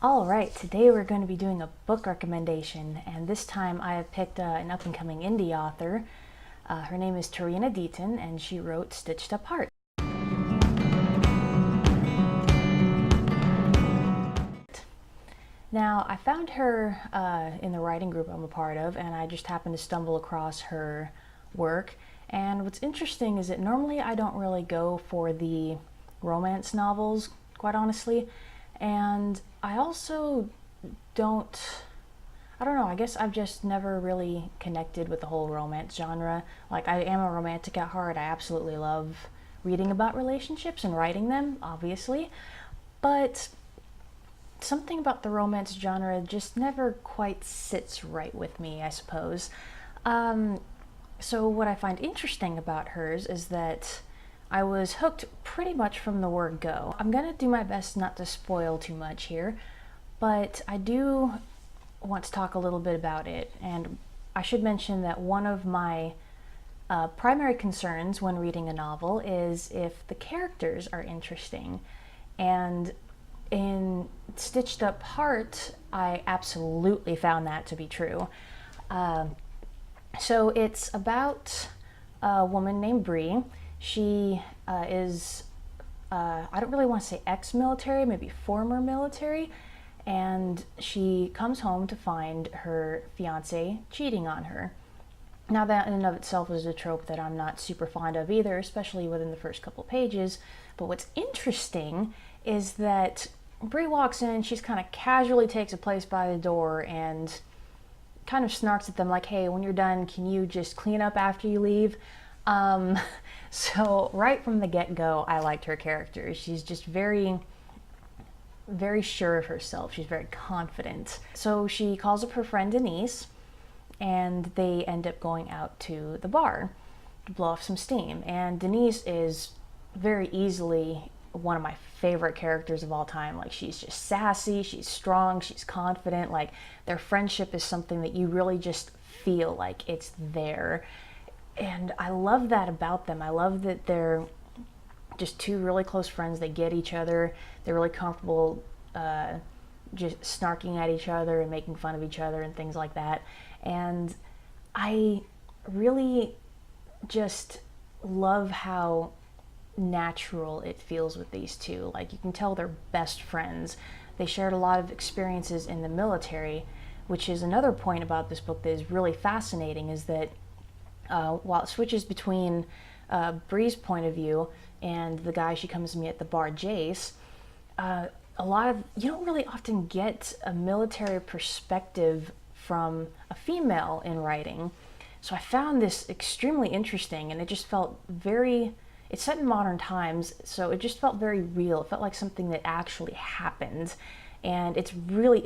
All right, today we're going to be doing a book recommendation, and this time I have picked an up-and-coming indie author. Her name is Tarina Deaton, and she wrote Stitched Up Heart. Now, I found her in the writing group I'm a part of, and I just happened to stumble across her work. And what's interesting is that normally I don't really go for the romance novels, quite honestly. And I also I don't know, I guess I've just never really connected with the whole romance genre. Like, I am a romantic at heart. I absolutely love reading about relationships and writing them, obviously. But something about the romance genre just never quite sits right with me, I suppose. So what I find interesting about hers is that I was hooked pretty much from the word go. I'm gonna do my best not to spoil too much here, but I do want to talk a little bit about it. And I should mention that one of my primary concerns when reading a novel is if the characters are interesting. And in Stitched Up Heart, I absolutely found that to be true. So it's about a woman named Bree. She is, I don't really want to say ex-military, maybe former military, and she comes home to find her fiance cheating on her. Now, that in and of itself is a trope that I'm not super fond of either, especially within the first couple pages. But what's interesting is that Bree walks in, she's kind of casually takes a place by the door and kind of snarks at them like, hey, when you're done, can you just clean up after you leave? So right from the get-go, I liked her character. She's just very sure of herself. She's very confident. So she calls up her friend Denise, and they end up going out to the bar to blow off some steam. And Denise is very easily one of my favorite characters of all time. Like, she's just sassy, she's strong, she's confident. Like, their friendship is something that you really just feel like it's there. And I love that about them. I love that they're just two really close friends. They get each other. They're really comfortable just snarking at each other and making fun of each other and things like that. And I really just love how natural it feels with these two. Like, you can tell they're best friends. They shared a lot of experiences in the military, which is another point about this book that is really fascinating, is that while it switches between Bree's point of view and the guy she comes to meet at the bar, Jace, you don't really often get a military perspective from a female in writing. So I found this extremely interesting, and it just felt it's set in modern times, so it just felt very real. It felt like something that actually happened. And it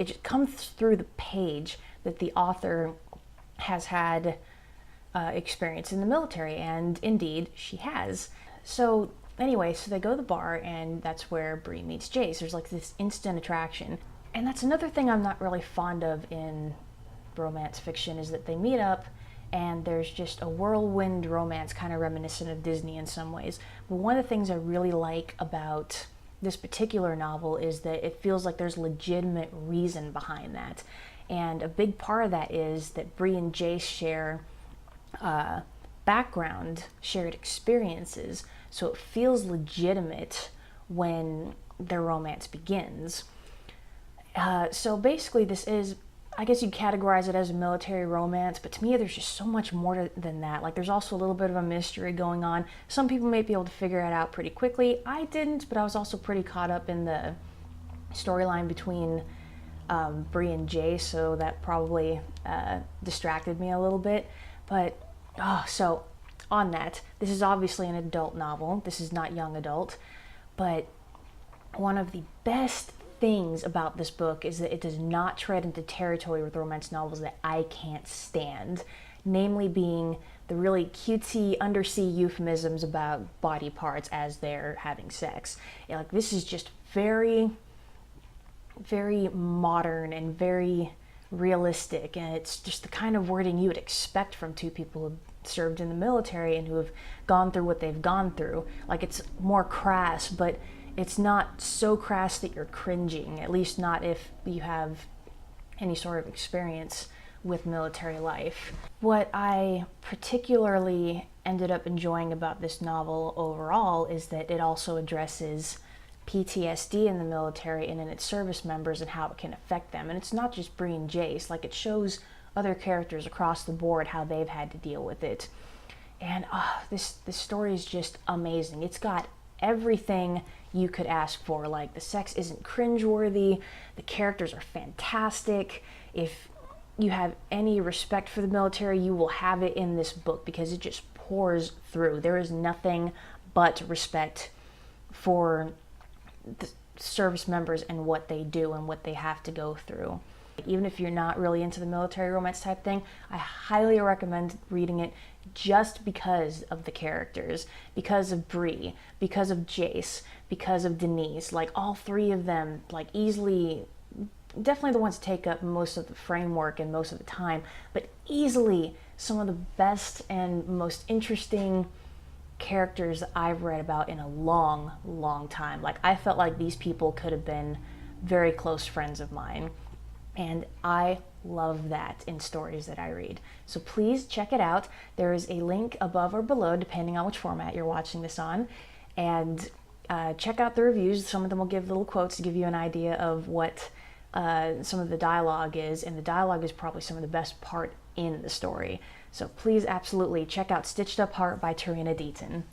just comes through the page that the author has had experience in the military, and indeed she has. So anyway, so they go to the bar, and that's where Bree meets Jace. There's like this instant attraction. And that's another thing I'm not really fond of in romance fiction, is that they meet up and there's just a whirlwind romance, kind of reminiscent of Disney in some ways. But one of the things I really like about this particular novel is that it feels like there's legitimate reason behind that. And a big part of that is that Bree and Jace share background, shared experiences, so it feels legitimate when their romance begins. So basically this is, I guess you'd categorize it as a military romance, but to me there's just so much more than that. Like, there's also a little bit of a mystery going on. Some people may be able to figure it out pretty quickly. I didn't, but I was also pretty caught up in the storyline between Bree and Jay, so that probably distracted me a little bit. But so on that, this is obviously an adult novel. This is not young adult, but one of the best things about this book is that it does not tread into territory with romance novels that I can't stand, namely being the really cutesy undersea euphemisms about body parts as they're having sex. Like, this is just very modern and very realistic, and it's just the kind of wording you would expect from two people who have served in the military and who have gone through what they've gone through. Like, it's more crass, but It's not so crass that you're cringing, at least not if you have any sort of experience with military life. What I particularly ended up enjoying about this novel overall is that it also addresses PTSD in the military and in its service members and how it can affect them. And it's not just Bree and Jace, like it shows other characters across the board how they've had to deal with it. And this story is just amazing. It's got everything you could ask for. Like, the sex isn't cringeworthy, the characters are fantastic. If you have any respect for the military, you will have it in this book because it just pours through. There is nothing but respect for the service members and what they do and what they have to go through. Even if you're not really into the military romance type thing, I highly recommend reading it just because of the characters, because of Bree, because of Jace, because of Denise. Like, all three of them, like, easily, definitely the ones that take up most of the framework and most of the time, but easily some of the best and most interesting characters I've read about in a long, long time. Like, I felt like these people could have been very close friends of mine. And I love that in stories that I read. So please check it out. There is a link above or below, depending on which format you're watching this on. And check out the reviews. Some of them will give little quotes to give you an idea of what some of the dialogue is. And the dialogue is probably some of the best part in the story. So please absolutely check out Stitched Up Heart by Tarina Deaton.